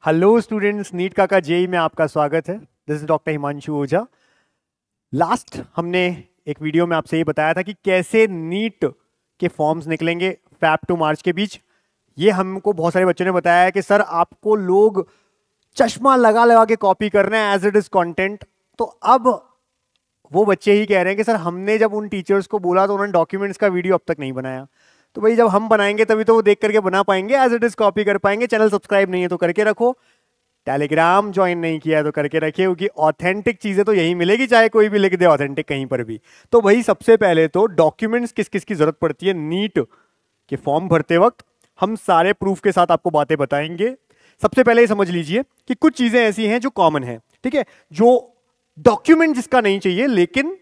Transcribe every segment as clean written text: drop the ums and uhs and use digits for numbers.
Hello students, NEET का JEE में आपका स्वागत है। This is doctor Himanshu Ojha. Last हमने एक वीडियो में आपसे ये बताया था कि कैसे नीट के फॉर्म्स निकलेंगे फैब टू मार्च के बीच। ये हमको बहुत सारे बच्चों ने बताया है कि सर आपको लोग चश्मा लगा लगा के कॉपी कर रहे हैं एज इट इज कंटेंट। तो अब वो बच्चे ही कह रहे हैं कि सर हमने जब उन टीचर्स को बोला तो उन्होंने डॉक्यूमेंट्स का वीडियो अब तक नहीं बनाया। तो भाई जब हम बनाएंगे तभी तो वो देख करके बना पाएंगे, एज इट इज कॉपी कर पाएंगे। चैनल सब्सक्राइब नहीं है तो करके रखो, टेलीग्राम ज्वाइन नहीं किया है तो करके रखिए, क्योंकि ऑथेंटिक चीजें तो यही मिलेगी, चाहे कोई भी लिख दे ऑथेंटिक कहीं पर भी। तो भाई सबसे पहले तो डॉक्यूमेंट्स किस किस की जरूरत पड़ती है नीट के फॉर्म भरते वक्त, हम सारे प्रूफ के साथ आपको बातें बताएंगे। सबसे पहले ये समझ लीजिए कि कुछ चीजें ऐसी हैं जो कॉमन है, ठीक है, जो डॉक्यूमेंट जिसका नहीं चाहिए लेकिन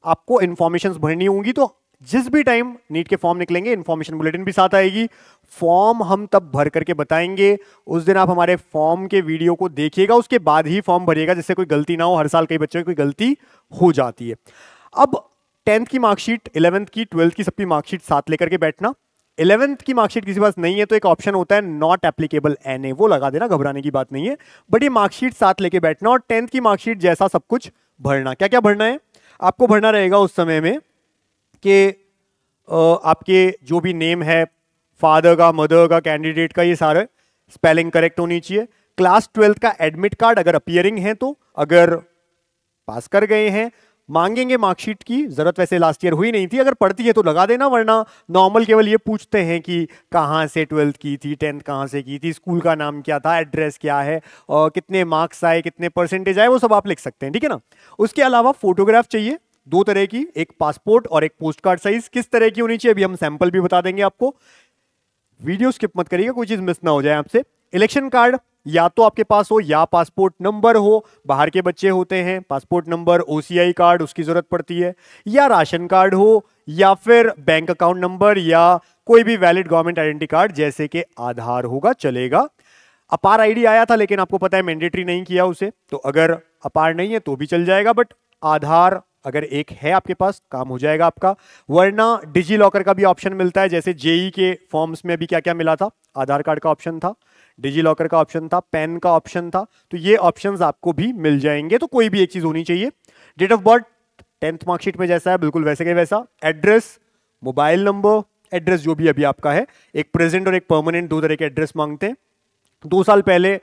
आपको इंफॉर्मेशन भरनी होंगी। तो जिस भी टाइम नीट के फॉर्म निकलेंगे इंफॉर्मेशन बुलेटिन भी साथ आएगी। फॉर्म हम तब भर करके बताएंगे, उस दिन आप हमारे फॉर्म के वीडियो को देखिएगा, उसके बाद ही फॉर्म भरिएगा, जिससे कोई गलती ना हो। हर साल कई बच्चों की कोई गलती हो जाती है। अब 10th की मार्कशीट, 11th की, 12th की सबकी मार्कशीट साथ लेकर के बैठना। 11th की मार्कशीट किसी पास नहीं है तो एक ऑप्शन होता है नॉट एप्लीकेबल NA, वो लगा देना, घबराने की बात नहीं है। बट ये मार्कशीट साथ लेके बैठना और 10th की मार्कशीट जैसा सब कुछ भरना। क्या क्या भरना है आपको? भरना रहेगा उस समय में कि आपके जो भी नेम है, फादर का, मदर का, कैंडिडेट का, ये सारे स्पेलिंग करेक्ट होनी चाहिए। क्लास 12th का एडमिट कार्ड अगर अपीयरिंग है तो, अगर पास कर गए हैं मांगेंगे मार्कशीट की। जरूरत वैसे लास्ट ईयर हुई नहीं थी, अगर पड़ती है तो लगा देना, वरना नॉर्मल केवल ये पूछते हैं कि कहाँ से 12th की थी, 10th कहाँ से की थी, स्कूल का नाम क्या था, एड्रेस क्या है, और कितने मार्क्स आए, कितने परसेंटेज आए, वो सब आप लिख सकते हैं, ठीक है ना। उसके अलावा फोटोग्राफ चाहिए, दो तरह की, एक पासपोर्ट और एक पोस्ट कार्ड साइज। किस तरह की होनी चाहिए अभी हम सैंपल भी बता देंगे आपको। वीडियो स्किप मत करिएगा, कोई चीज मिस ना हो जाए आपसे। इलेक्शन कार्ड या तो आपके पास हो या पासपोर्ट नंबर हो, बाहर के बच्चे होते हैं, पासपोर्ट नंबर, OCI कार्ड उसकी जरूरत पड़ती है, या राशन कार्ड हो, या फिर बैंक अकाउंट नंबर, या कोई भी वैलिड गवर्नमेंट आइडेंटिटी कार्ड जैसे कि आधार होगा, चलेगा। अपार ID आया था लेकिन आपको पता है मैंडेटरी नहीं किया उसे, तो अगर अपार नहीं है तो भी चल जाएगा, बट आधार अगर एक है आपके पास काम हो जाएगा आपका। वरना डिजी लॉकर का भी ऑप्शन मिलता है, जैसे जेई के फॉर्म्स में अभी क्या क्या मिला था, आधार कार्ड का ऑप्शन था, डिजी लॉकर का ऑप्शन था, पेन का ऑप्शन था, तो ये ऑप्शंस आपको भी मिल जाएंगे। तो कोई भी एक चीज होनी चाहिए। Date of birth 10th marksheet में जैसा है बिल्कुल वैसे के वैसा। एड्रेस, मोबाइल नंबर, एड्रेस जो भी अभी आपका है, एक प्रेजेंट और एक परमानेंट, दो तरह के एड्रेस मांगते हैं। 2 साल पहले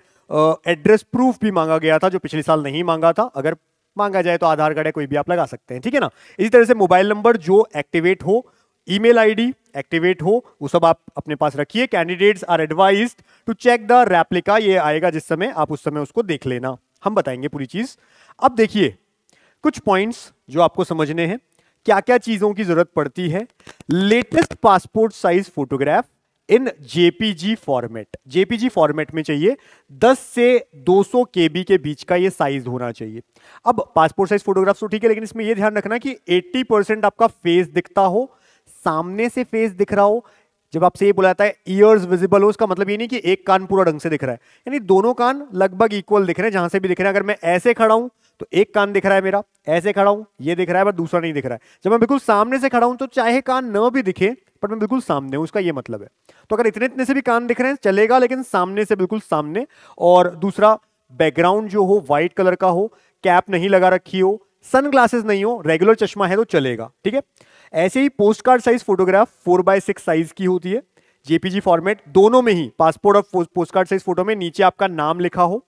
एड्रेस प्रूफ भी मांगा गया था जो पिछले साल नहीं मांगा था, अगर मांगा जाए तो आधार कार्ड है कोई भी आप लगा सकते हैं, ठीक है ना। इसी तरह से मोबाइल नंबर जो एक्टिवेट हो, ईमेल आईडी एक्टिवेट हो, वो सब आप अपने पास रखिए। Candidates are advised to check the replica, ये आएगा जिस समय, आप उस समय उसको देख लेना, हम बताएंगे पूरी चीज। अब देखिए कुछ पॉइंट्स जो आपको समझने हैं, क्या क्या चीजों की जरूरत पड़ती है। लेटेस्ट पासपोर्ट साइज फोटोग्राफ इन JPG फॉर्मेट, JPG फॉर्मेट में चाहिए। 10 से 200 KB के बीच का ये साइज होना चाहिए। अब पासपोर्ट साइज फोटोग्राफ तो ठीक है, लेकिन इसमें ये ध्यान रखना कि 80% आपका फेस दिखता हो, सामने से फेस दिख रहा हो। जब आपसे ये बुलाता है ईयर्स विजिबल हो, उसका मतलब ये नहीं कि एक कान पूरा ढंग से दिख रहा है, यानी दोनों कान लगभग इक्वल दिख रहे हैं, जहां से भी दिख रहे हैं। अगर मैं ऐसे खड़ा हूं तो एक कान दिख रहा है मेरा, ऐसे खड़ा हूं ये दिख रहा है, पर दूसरा नहीं दिख रहा है। जब मैं बिल्कुल सामने से खड़ा हूं तो चाहे कान न भी दिखे पर मैं बिल्कुल सामने हूं, उसका ये मतलब है। तो अगर इतने इतने से भी कान दिख रहे हैं चलेगा, लेकिन सामने से बिल्कुल सामने। और दूसरा, बैकग्राउंड जो हो व्हाइट कलर का हो, कैप नहीं लगा रखी हो, सनग्लासेस नहीं हो, रेगुलर चश्मा है तो चलेगा, ठीक है। ऐसे ही post card size photograph 4x6 size की होती है, JPG फॉर्मेट। दोनों में ही, पासपोर्ट और पोस्ट कार्ड साइज फोटो में, नीचे आपका नाम लिखा हो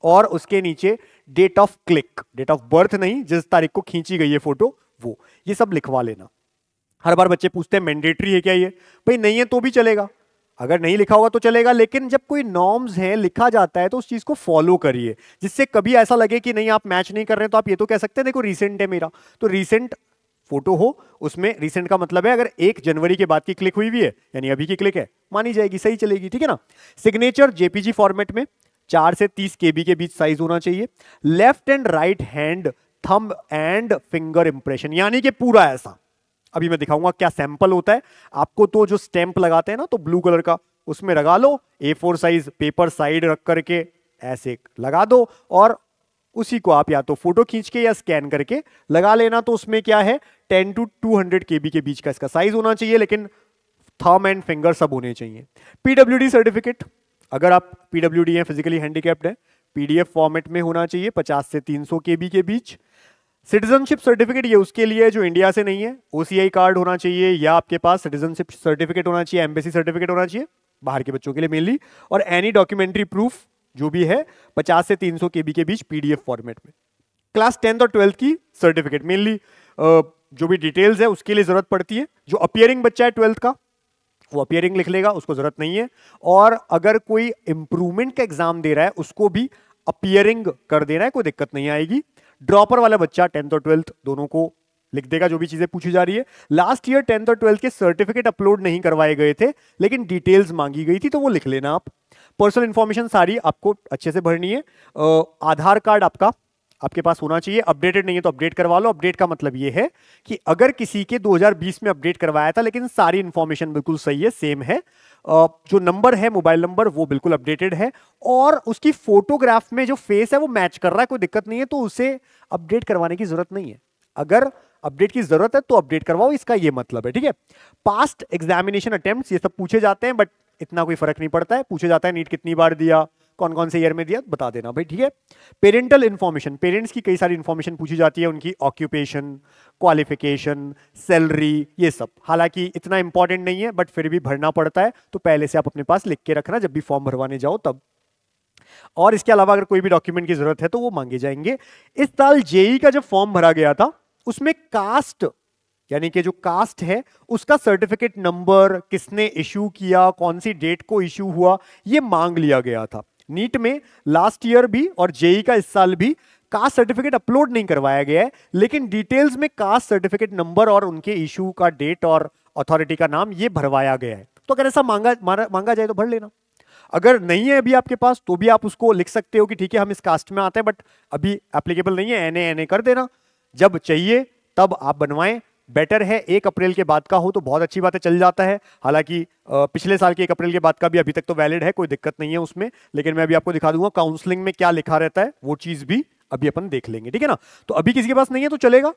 और उसके नीचे date of click, date of birth नहीं, जिस तारीख को खींची गई है फोटो, वो ये सब लिखवा लेना। हर बार बच्चे पूछते हैं मैंडेटरी है क्या ये? भाई नहीं है तो भी चलेगा, अगर नहीं लिखा होगा तो चलेगा, लेकिन जब कोई नॉर्म्स है लिखा जाता है तो उस चीज को फॉलो करिए, जिससे कभी ऐसा लगे कि नहीं आप मैच नहीं कर रहे हैं तो आप ये तो कह सकते हैं देखो रिसेंट है मेरा, तो रिसेंट फोटो हो, उसमें रिसेंट का मतलब है अगर 1 जनवरी के बाद की क्लिक हुई है यानी अभी की क्लिक है, मानी जाएगी, सही चलेगी, ठीक है ना। सिग्नेचर JPG फॉर्मेट में 4 से 30 KB के बीच साइज होना चाहिए। Left and right hand thumb and finger impression, यानी कि पूरा ऐसा, अभी मैं दिखाऊंगा क्या सैंपल होता है आपको। तो जो स्टैंप लगाते हैं ना, तो ब्लू कलर का उसमें लगा लो, A4 साइज पेपर साइड रख करके ऐसे लगा दो, और उसी को आप या तो फोटो खींच के या स्कैन करके लगा लेना। तो उसमें क्या है, 10 to 200 KB के बीच का इसका साइज होना चाहिए, लेकिन थंब एंड फिंगर सब होने चाहिए। PWD सर्टिफिकेट अगर आप पीडब्ल्यूडी हैं, फिजिकली हैंडीकैप्ड हैं, पीडीएफ फॉर्मेट में होना चाहिए 50 से 300 केबी के बीच। सिटीजनशिप सर्टिफिकेट ये उसके लिए है जो इंडिया से नहीं है, ओसीआई कार्ड होना चाहिए या आपके पास सिटीजनशिप सर्टिफिकेट होना चाहिए, एम्बेसी सर्टिफिकेट होना चाहिए, बाहर के बच्चों के लिए मेनली, और एनी डॉक्यूमेंट्री प्रूफ जो भी है 50 से 300 केबी के बीच पीडीएफ फॉर्मेट में। क्लास 10th और 12th की सर्टिफिकेट मेनली जो भी डिटेल्स है उसके लिए जरूरत पड़ती है। जो अपियरिंग बच्चा है 12th का वो अपियरिंग लिख लेगा, उसको जरूरत नहीं है। और अगर कोई इंप्रूवमेंट का एग्जाम दे रहा है उसको भी अपियरिंग कर देना है, कोई दिक्कत नहीं आएगी। ड्रॉपर वाला बच्चा 10th और 12th दोनों को लिख देगा जो भी चीजें पूछी जा रही है। लास्ट ईयर 10th और 12th के सर्टिफिकेट अपलोड नहीं करवाए गए थे लेकिन डिटेल्स मांगी गई थी तो वो लिख लेना आप। पर्सनल इंफॉर्मेशन सारी आपको अच्छे से भरनी है। आधार कार्ड आपके पास होना चाहिए, अपडेटेड नहीं है तो अपडेट करवा लो। अपडेट का मतलब ये है कि अगर किसी के 2020 में अपडेट करवाया था लेकिन सारी इंफॉर्मेशन बिल्कुल सही है, सेम है, जो नंबर है मोबाइल नंबर वो बिल्कुल अपडेटेड है और उसकी फोटोग्राफ में जो फेस है वो मैच कर रहा है, कोई दिक्कत नहीं है, तो उसे अपडेट करवाने की जरूरत नहीं है। अगर अपडेट की जरूरत है तो अपडेट करवाओ, इसका ये मतलब है, ठीक है। पास्ट एग्जामिनेशन अटेम्प्ट्स ये सब पूछे जाते हैं बट इतना कोई फर्क नहीं पड़ता है। पूछे जाता है नीट कितनी बार दिया, कौन कौन से ईयर में दिया, बता देना भाई, ठीक है। पेरेंटल इंफॉर्मेशन, पेरेंट्स की कई सारी इंफॉर्मेशन पूछी जाती है, उनकी ऑक्यूपेशन, क्वालिफिकेशन, सैलरी, ये सब। हालांकि इतना इंपॉर्टेंट नहीं है बट फिर भी भरना पड़ता है, तो पहले से आप अपने पास लिख के रखना जब भी फॉर्म भरवाने जाओ तब। और इसके अलावा अगर कोई भी डॉक्यूमेंट की जरूरत है तो वो मांगे जाएंगे। इस साल जेई का जब फॉर्म भरा गया था उसमें कास्ट यानी कि जो कास्ट है उसका सर्टिफिकेट नंबर, किसने इश्यू किया, कौन सी डेट को इश्यू हुआ, ये मांग लिया गया था। नीट में लास्ट ईयर भी और जेई का इस साल भी कास्ट सर्टिफिकेट अपलोड नहीं करवाया गया है लेकिन डिटेल्स में कास्ट सर्टिफिकेट नंबर और उनके इश्यू का डेट और अथॉरिटी का नाम ये भरवाया गया है। तो अगर ऐसा मांगा जाए तो भर लेना। अगर नहीं है अभी आपके पास तो भी आप उसको लिख सकते हो कि ठीक है हम इस कास्ट में आते हैं बट अभी एप्लीकेबल नहीं है, एनए कर देना, जब चाहिए तब आप बनवाएं। बेटर है 1 अप्रैल के बाद का हो तो बहुत अच्छी बात है, चल जाता है। हालांकि पिछले साल के 1 अप्रैल के बाद का भी अभी तक तो वैलिड है, कोई दिक्कत नहीं है उसमें, लेकिन मैं अभी आपको दिखा दूंगा काउंसलिंग में क्या लिखा रहता है, वो चीज भी अभी अपन देख लेंगे, ठीक है ना। तो अभी किसी के पास नहीं है तो चलेगा,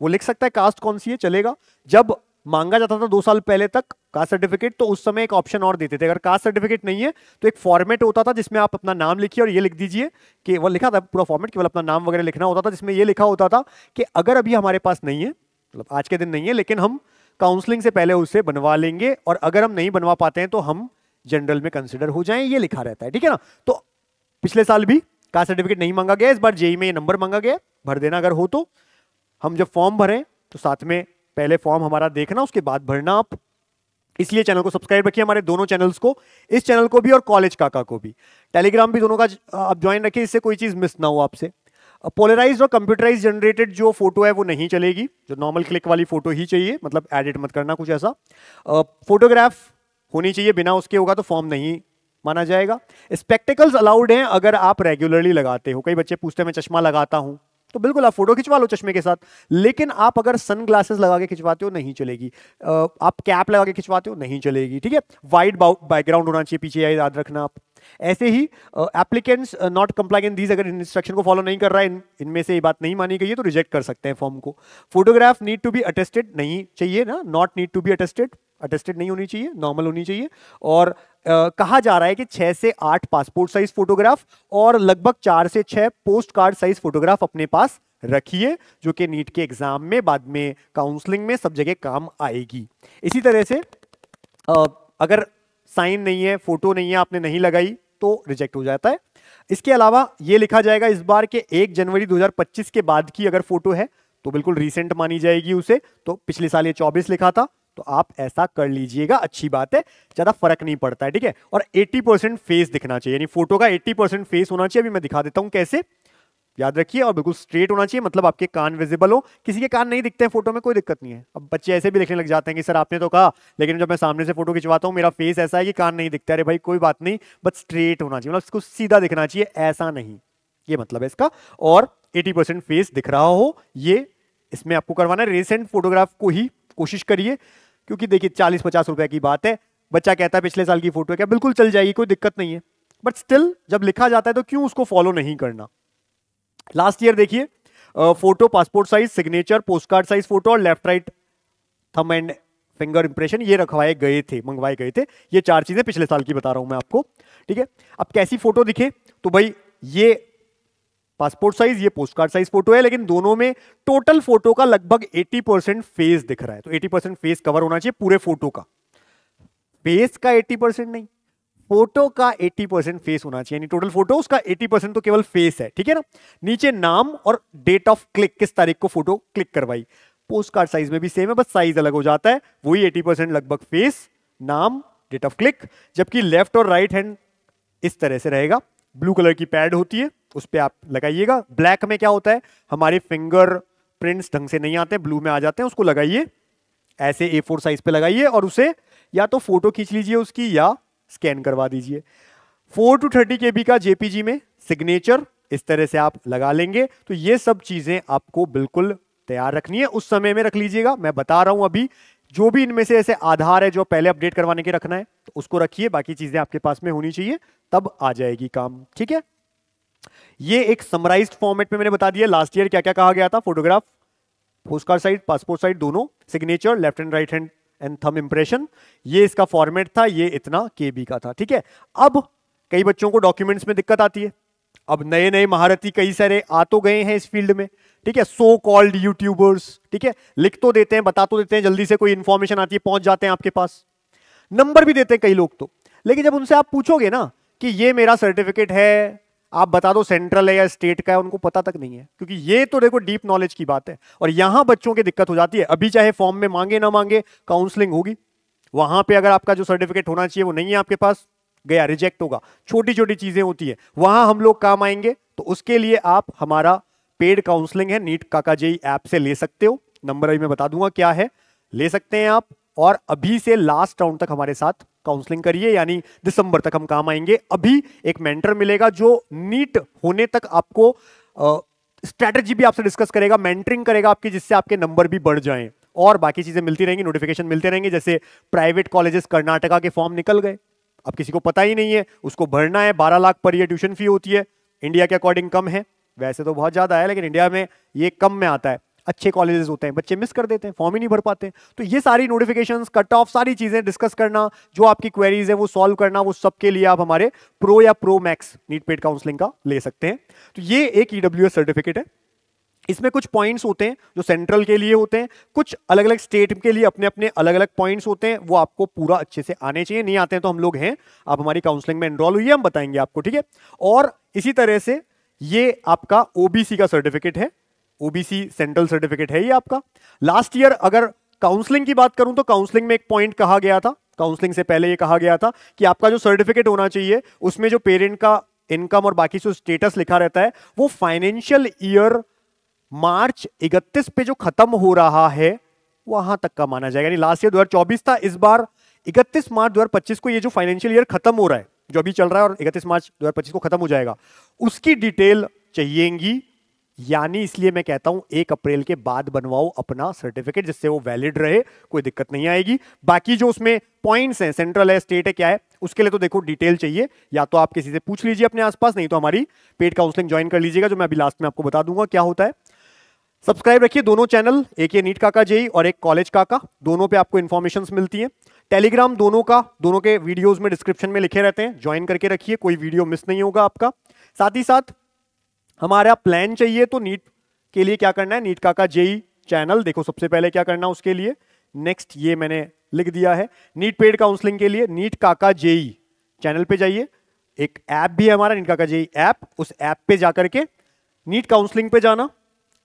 वो लिख सकता है कास्ट कौन सी है, चलेगा। जब मांगा जाता था 2 साल पहले तक कास्ट सर्टिफिकेट तो उस समय एक ऑप्शन और देते थे, अगर कास्ट सर्टिफिकेट नहीं है तो एक फॉर्मेट होता था जिसमें आप अपना नाम लिखिए और ये लिख दीजिए कि वो लिखा था पूरा फॉर्मेट, केवल अपना नाम वगैरह लिखना होता था, जिसमें ये लिखा होता था कि अगर अभी हमारे पास नहीं है, मतलब आज के दिन नहीं है, लेकिन हम काउंसलिंग से पहले उसे बनवा लेंगे और अगर हम नहीं बनवा पाते हैं तो हम जनरल में कंसिडर हो जाएं, ये लिखा रहता है, ठीक है ना। तो पिछले साल भी कास्ट सर्टिफिकेट नहीं मांगा गया, इस बार जेई में ये नंबर मांगा गया, भर देना अगर हो तो। हम जब फॉर्म भरें तो साथ में पहले फॉर्म हमारा देखना, उसके बाद भरना आप। इसलिए चैनल को सब्सक्राइब रखिए, हमारे दोनों चैनल्स को, इस चैनल को भी और कॉलेज काका को भी। टेलीग्राम भी दोनों का आप ज्वाइन रखिए, इससे कोई चीज मिस ना हो आपसे। पोलराइज्ड और कंप्यूटराइज जनरेटेड जो फोटो है वो नहीं चलेगी, जो नॉर्मल क्लिक वाली फोटो ही चाहिए, मतलब एडिट मत करना कुछ ऐसा। फोटोग्राफ होनी चाहिए, बिना उसके होगा तो फॉर्म नहीं माना जाएगा। स्पेक्टिकल्स अलाउड हैं अगर आप रेगुलरली लगाते हो। कई बच्चे पूछते हैं मैं चश्मा लगाता हूं, तो बिल्कुल आप फोटो खिंचवा लो चश्मे के साथ, लेकिन आप अगर सन ग्लासेस लगा के खिंचवाते हो नहीं चलेगी। आप कैप लगा के खिंचवाते हो नहीं चलेगी, ठीक है। वाइट बैकग्राउंड होना चाहिए पीछे, याद रखना आप। ऐसे ही applicants not complying in these, अगर इंस्ट्रक्शन को फॉलो नहीं कर रहा है, इनमें से ये बात नहीं मानी गई है तो रिजेक्ट कर सकते हैं फॉर्म को। Photograph need to be attested नहीं चाहिए ना, not need to be attested, attested नहीं होनी चाहिए, नॉर्मल होनी चाहिए। और कहा जा रहा है कि 6 से 8 पासपोर्ट साइज फोटोग्राफ और लगभग 4 से 6 पोस्ट कार्ड साइज फोटोग्राफ अपने पास रखिए, जो कि नीट के एग्जाम में, बाद में काउंसलिंग में, सब जगह काम आएगी। इसी तरह से अगर साइन नहीं है, फोटो नहीं है, आपने नहीं लगाई तो रिजेक्ट हो जाता है। इसके अलावा ये लिखा जाएगा इस बार के 1 जनवरी 2025 के बाद की अगर फोटो है तो बिल्कुल रीसेंट मानी जाएगी उसे। तो पिछले साल ये 24 लिखा था तो आप ऐसा कर लीजिएगा, अच्छी बात है, ज्यादा फर्क नहीं पड़ता है, ठीक है। और 80% फेस दिखना चाहिए, यानी फोटो का 80% फेस होना चाहिए। अभी मैं दिखा देता हूं कैसे, याद रखिए। और बिल्कुल स्ट्रेट होना चाहिए, मतलब आपके कान विजिबल हो। किसी के कान नहीं दिखते हैं फोटो में, कोई दिक्कत नहीं है। अब बच्चे ऐसे भी लिखने लग जाते हैं कि सर आपने तो कहा, लेकिन जब मैं सामने से फोटो खिंचवाता हूं मेरा फेस ऐसा है कि कान नहीं दिखता। अरे भाई कोई बात नहीं, बस स्ट्रेट होना चाहिए, मतलब इसको सीधा दिखना चाहिए, ऐसा नहीं, ये मतलब है इसका। और 80% फेस दिख रहा हो, ये इसमें आपको करवाना है। रिसेंट फोटोग्राफ को ही कोशिश करिए, क्योंकि देखिए 40-50 रुपए की बात है। बच्चा कहता है पिछले साल की फोटो है क्या, बिल्कुल चल जाएगी, कोई दिक्कत नहीं है, बट स्टिल जब लिखा जाता है तो क्यों उसको फॉलो नहीं करना। लास्ट ईयर देखिए, photo passport size, signature, post card size photo और left right thumb and finger impression, ये रखवाए गए थे, मंगवाए गए थे। ये 4 चीजें पिछले साल की बता रहा हूं मैं आपको, ठीक है। अब कैसी फोटो दिखे, तो भाई ये पासपोर्ट साइज, ये पोस्ट कार्ड साइज फोटो है, लेकिन दोनों में टोटल फोटो का लगभग 80% फेस दिख रहा है। तो 80% फेस कवर होना चाहिए पूरे फोटो का, फेस का 80% नहीं, फोटो का 80% फेस होना चाहिए, यानी टोटल फोटो उसका 80% तो केवल फेस है, ठीक है ना। नीचे नाम और डेट ऑफ क्लिक, किस तारीख को फोटो क्लिक करवाई। पोस्ट कार्ड साइज में भी सेम है, बस साइज अलग हो जाता है। वही 80% लगभग फेस, नाम, डेट ऑफ क्लिक। जबकि लेफ्ट और राइट हैंड इस तरह से रहेगा, ब्लू कलर की पैड होती है, उस पर आप लगाइएगा। ब्लैक में क्या होता है, हमारे फिंगर प्रिंट्स ढंग से नहीं आते, ब्लू में आ जाते हैं, उसको लगाइए ऐसे A4 साइज पे लगाइए और उसे या तो फोटो खींच लीजिए उसकी या स्कैन करवा दीजिए। 4 to 30 KB का JPG में सिग्नेचर इस तरह से आप लगा लेंगे। तो ये सब चीजें आपको बिल्कुल तैयार रखनी है, उस समय में रख लीजिएगा। मैं बता रहा हूं अभी, जो भी इनमें से ऐसे आधार है जो पहले अपडेट करवाने के रखना है तो उसको रखिए, बाकी चीजें आपके पास में होनी चाहिए, तब आ जाएगी काम, ठीक है। ये एक समराइज्ड फॉर्मेट में मैंने बता दिया लास्ट ईयर क्या क्या कहा गया था। Photograph, post card size, passport size दोनों, signature, left and right hand and thumb impression, ये इसका फॉर्मेट था, ये इतना KB का था, ठीक है। अब कई बच्चों को डॉक्यूमेंट्स में दिक्कत आती है। अब नए नए महारथी कई सारे आ तो गए हैं इस फील्ड में, ठीक है, सो कॉल्ड यूट्यूबर्स, ठीक है, लिख तो देते हैं, बता तो देते हैं, जल्दी से कोई इंफॉर्मेशन आती है पहुंच जाते हैं आपके पास, नंबर भी देते हैं कई लोग तो। लेकिन जब उनसे आप पूछोगे ना कि ये मेरा सर्टिफिकेट है, आप बता दो सेंट्रल है या स्टेट का है, उनको पता तक नहीं है, क्योंकि ये तो देखो डीप नॉलेज की बात है। और यहां बच्चों की दिक्कत हो जाती है। अभी चाहे फॉर्म में मांगे ना मांगे, काउंसलिंग होगी, वहां पे अगर आपका जो सर्टिफिकेट होना चाहिए वो नहीं है आपके पास, गया, रिजेक्ट होगा। छोटी छोटी चीजें होती है, वहां हम लोग काम आएंगे। तो उसके लिए आप हमारा पेड काउंसलिंग है, नीट काका जेई ऐप से ले सकते हो। नंबर अभी मैं बता दूंगा क्या है, ले सकते हैं आप। और अभी से लास्ट राउंड तक हमारे साथ काउंसलिंग करिए, यानी दिसंबर तक हम काम आएंगे। अभी एक मेंटर मिलेगा जो नीट होने तक आपको स्ट्रैटेजी भी आपसे डिस्कस करेगा, मेंटरिंग करेगा आपकी, जिससे आपके नंबर भी बढ़ जाएं। और बाकी चीजें मिलती रहेंगी, नोटिफिकेशन मिलते रहेंगे। जैसे प्राइवेट कॉलेजेस कर्नाटका के फॉर्म निकल गए, अब किसी को पता ही नहीं है, उसको भरना है, 12 lakh per year tuition fee होती है। इंडिया के अकॉर्डिंग कम है, वैसे तो बहुत ज्यादा है, लेकिन इंडिया में ये कम में आता है। अच्छे कॉलेजेस होते हैं, बच्चे मिस कर देते हैं, फॉर्म ही नहीं भर पाते। तो ये सारी नोटिफिकेशंस, कट ऑफ, सारी चीजें डिस्कस करना, जो आपकी क्वेरीज है वो सॉल्व करना, वो सबके लिए आप हमारे प्रो या pro max NEET paid counselling का ले सकते हैं। तो ये एक EWS सर्टिफिकेट है। इसमें कुछ पॉइंट्स होते हैं जो सेंट्रल के लिए होते हैं, कुछ अलग अलग स्टेट के लिए अपने अपने अलग अलग पॉइंट्स होते हैं, वो आपको पूरा अच्छे से आने चाहिए। नहीं आते हैं तो हम लोग हैं, आप हमारी काउंसलिंग में एनरोल हुई है, हम बताएंगे आपको, ठीक है। और इसी तरह से ये आपका OBC का सर्टिफिकेट है, OBC सेंट्रल सर्टिफिकेट है ये आपका। लास्ट ईयर अगर काउंसलिंग की बात करूं तो काउंसलिंग में एक पॉइंट कहा गया था, काउंसलिंग से पहले ये कहा गया था कि आपका जो सर्टिफिकेट होना चाहिए उसमें जो पेरेंट का इनकम और बाकी जो स्टेटस लिखा रहता है वो फाइनेंशियल ईयर मार्च 31 पे जो खत्म हो रहा है वहां तक का माना जाएगा। यानी लास्ट ईयर 2024 था, इस बार 31 मार्च 2025 को ये जो फाइनेंशियल ईयर खत्म हो रहा है, जो अभी चल रहा है और 31 मार्च 2025 को खत्म हो जाएगा, उसकी डिटेल चाहिएगी। यानी इसलिए मैं कहता हूं 1 अप्रैल के बाद बनवाओ अपना सर्टिफिकेट, जिससे वो वैलिड रहे, कोई दिक्कत नहीं आएगी। बाकी जो उसमें पॉइंट्स हैं, सेंट्रल है, स्टेट है, क्या है, उसके लिए तो देखो डिटेल चाहिए, या तो आप किसी से पूछ लीजिए अपने आसपास, नहीं तो हमारी पेड काउंसलिंग ज्वाइन कर लीजिएगा, जो मैं अभी लास्ट में आपको बता दूंगा क्या होता है। सब्सक्राइब रखिए दोनों चैनल, एक ये नीट काका जेई और एक कॉलेज काका, दोनों पे आपको इन्फॉर्मेशन मिलती है। टेलीग्राम दोनों के वीडियोस में डिस्क्रिप्शन में लिखे रहते हैं, ज्वाइन करके रखिए, कोई वीडियो मिस नहीं होगा आपका। साथ ही साथ हमारा प्लान चाहिए तो नीट के लिए क्या करना है, नीट काका जेई चैनल देखो, सबसे पहले क्या करना है उसके लिए, नेक्स्ट ये मैंने लिख दिया है, नीट पेड काउंसलिंग के लिए नीट काका जेई चैनल पे जाइए। एक ऐप भी है हमारा नीट काका जेई ऐप, उस ऐप पे जाकर के नीट काउंसलिंग पे जाना।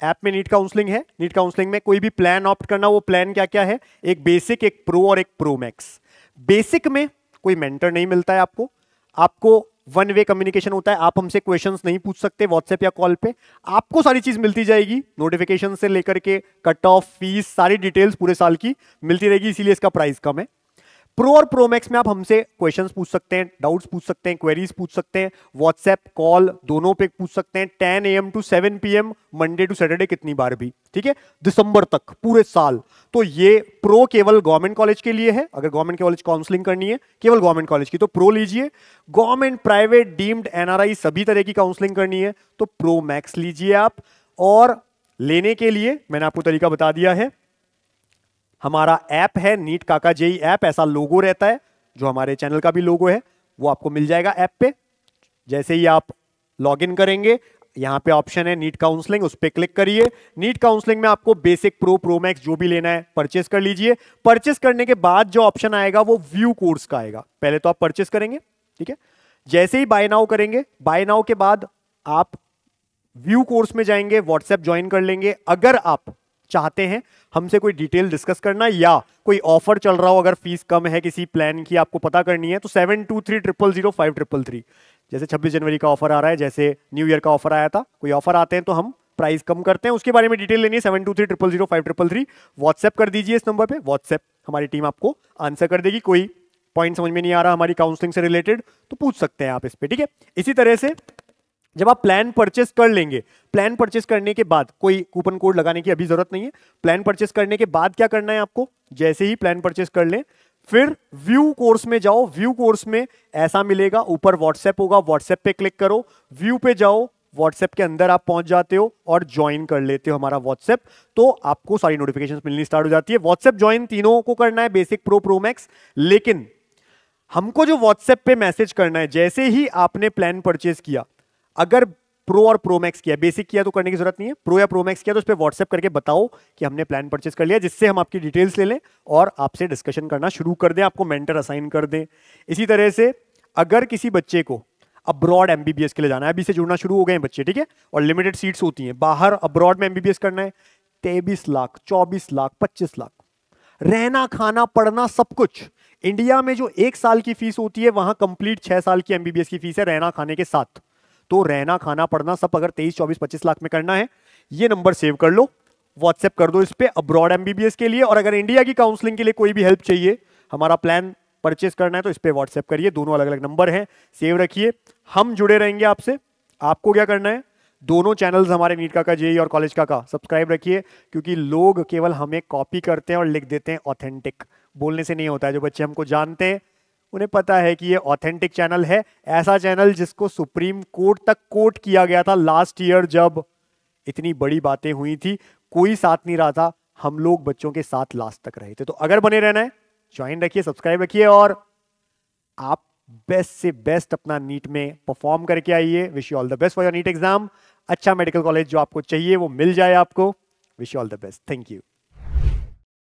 ऐप में नीट काउंसलिंग है, नीट काउंसलिंग में कोई भी प्लान ऑप्ट करना, वो प्लान क्या क्या है, एक बेसिक, एक प्रो और एक प्रो मैक्स। बेसिक में कोई मेंटर नहीं मिलता है आपको, आपको 1 वे कम्युनिकेशन होता है, आप हमसे क्वेश्चंस नहीं पूछ सकते व्हाट्सएप या कॉल पे, आपको सारी चीज मिलती जाएगी, नोटिफिकेशन से लेकर के कट ऑफ, फीस, सारी डिटेल्स पूरे साल की मिलती रहेगी, इसीलिए इसका प्राइस कम है। प्रो और प्रो मैक्स में आप हमसे क्वेश्चंस पूछ सकते हैं, डाउट्स पूछ सकते हैं, क्वेरीज पूछ सकते हैं, व्हाट्सएप कॉल दोनों पे पूछ सकते हैं, 10 AM to 7 PM Monday to Saturday कितनी बार भी, ठीक है, दिसंबर तक पूरे साल। तो ये प्रो केवल गवर्नमेंट कॉलेज के लिए है, अगर गवर्नमेंट कॉलेज काउंसलिंग करनी है केवल गवर्नमेंट कॉलेज की तो प्रो लीजिए, गवर्नमेंट, प्राइवेट, डीम्ड, NRI सभी तरह की काउंसलिंग करनी है तो प्रो मैक्स लीजिए आप। और लेने के लिए मैंने आपको तरीका बता दिया है, हमारा ऐप है नीट काका जेई ऐप, ऐसा लोगो रहता है, जो हमारे चैनल का भी लोगो है वो आपको मिल जाएगा ऐप पे। जैसे ही आप लॉग इन करेंगे, यहां पे ऑप्शन है नीट काउंसलिंग, उस पर क्लिक करिए। नीट काउंसलिंग में आपको बेसिक, प्रो मैक्स जो भी लेना है परचेस कर लीजिए। परचेस करने के बाद जो ऑप्शन आएगा वो व्यू कोर्स का आएगा। पहले तो आप परचेस करेंगे, ठीक है। जैसे ही बाय नाउ करेंगे, बाय नाउ के बाद आप व्यू कोर्स में जाएंगे, व्हाट्सएप ज्वाइन कर लेंगे। अगर आप चाहते हैं हमसे कोई डिटेल डिस्कस करना या कोई ऑफर चल रहा हो, अगर फीस कम है किसी प्लान की आपको पता करनी है, तो 72300533, जैसे 26 जनवरी का ऑफर आ रहा है, जैसे न्यू ईयर का ऑफर आया था, कोई ऑफर आते हैं तो हम प्राइस कम करते हैं, उसके बारे में डिटेल लेनी है 72300533, व्हाट्सएप कर दीजिए इस नंबर पे। व्हाट्सएप हमारी टीम आपको आंसर कर देगी। कोई पॉइंट समझ में नहीं आ रहा हमारी काउंसलिंग से रिलेटेड तो पूछ सकते हैं आप इस पे, ठीक है। इसी तरह से जब आप प्लान परचेस कर लेंगे, प्लान परचेस करने के बाद कोई कूपन कोड लगाने की अभी जरूरत नहीं है। प्लान परचेस करने के बाद क्या करना है आपको, जैसे ही प्लान परचेस कर लें, फिर व्यू कोर्स में जाओ। व्यू कोर्स में ऐसा मिलेगा, ऊपर व्हाट्सएप होगा, व्हाट्सएप पे क्लिक करो, व्यू पे जाओ, व्हाट्सएप के अंदर आप पहुंच जाते हो और ज्वाइन कर लेते हो हमारा व्हाट्सएप, तो आपको सारी नोटिफिकेशंस मिलनी स्टार्ट हो जाती है। व्हाट्सएप ज्वाइन तीनों को करना है, बेसिक, प्रो मैक्स। लेकिन हमको जो व्हाट्सएप पे मैसेज करना है, जैसे ही आपने प्लान परचेस किया, अगर प्रो और प्रो मैक्स किया, बेसिक किया तो करने की जरूरत नहीं है, प्रो या प्रो मैक्स किया तो उस पर व्हाट्सएप करके बताओ कि हमने प्लान परचेस कर लिया, जिससे हम आपकी डिटेल्स ले लें और आपसे डिस्कशन करना शुरू कर दें, आपको मेंटर असाइन कर दें। इसी तरह से अगर किसी बच्चे को अब्रॉड एमबीबीएस के लिए जाना है, अभी से जुड़ना शुरू हो गए हैं बच्चे, ठीक है, और लिमिटेड सीट्स होती हैं, बाहर अब्रॉड में एमबीबीएस करना है, 23 लाख, 24 लाख, 25 लाख, रहना खाना पढ़ना सब कुछ। इंडिया में जो 1 साल की फीस होती है, वहां कंप्लीट 6 साल की एमबीबीएस की फीस है, रहना खाने के साथ। तो रहना खाना पढ़ना सब अगर 23, 24, 25 लाख में करना है, ये नंबर सेव कर लो, व्हाट्सएप कर दो इस पे अब्रॉड एमबीबीएस के लिए। और अगर इंडिया की काउंसलिंग के लिए कोई भी हेल्प चाहिए, हमारा प्लान परचेस करना है, तो इस पे व्हाट्सएप करिए। दोनों अलग अलग नंबर हैं, सेव रखिए, हम जुड़े रहेंगे आपसे। आपको क्या करना है, दोनों चैनल्स हमारे नीट काका जेई और कॉलेज काका सब्सक्राइब रखिए, क्योंकि लोग केवल हमें कॉपी करते हैं और लिख देते हैं ऑथेंटिक, बोलने से नहीं होता है। जो बच्चे हमको जानते हैं उन्हें पता है कि ये ऑथेंटिक चैनल है, ऐसा चैनल जिसको सुप्रीम कोर्ट तक कोर्ट किया गया था लास्ट ईयर, जब इतनी बड़ी बातें हुई थी, कोई साथ नहीं रहा था, हम लोग बच्चों के साथ लास्ट तक रहे थे। तो अगर बने रहना है, ज्वाइन रखिए, सब्सक्राइब रखिए, और आप बेस्ट से बेस्ट अपना नीट में परफॉर्म करके आइए। Wish you all the best for your NEET exam. अच्छा मेडिकल कॉलेज जो आपको चाहिए वो मिल जाए आपको। Wish you all the best, thank you.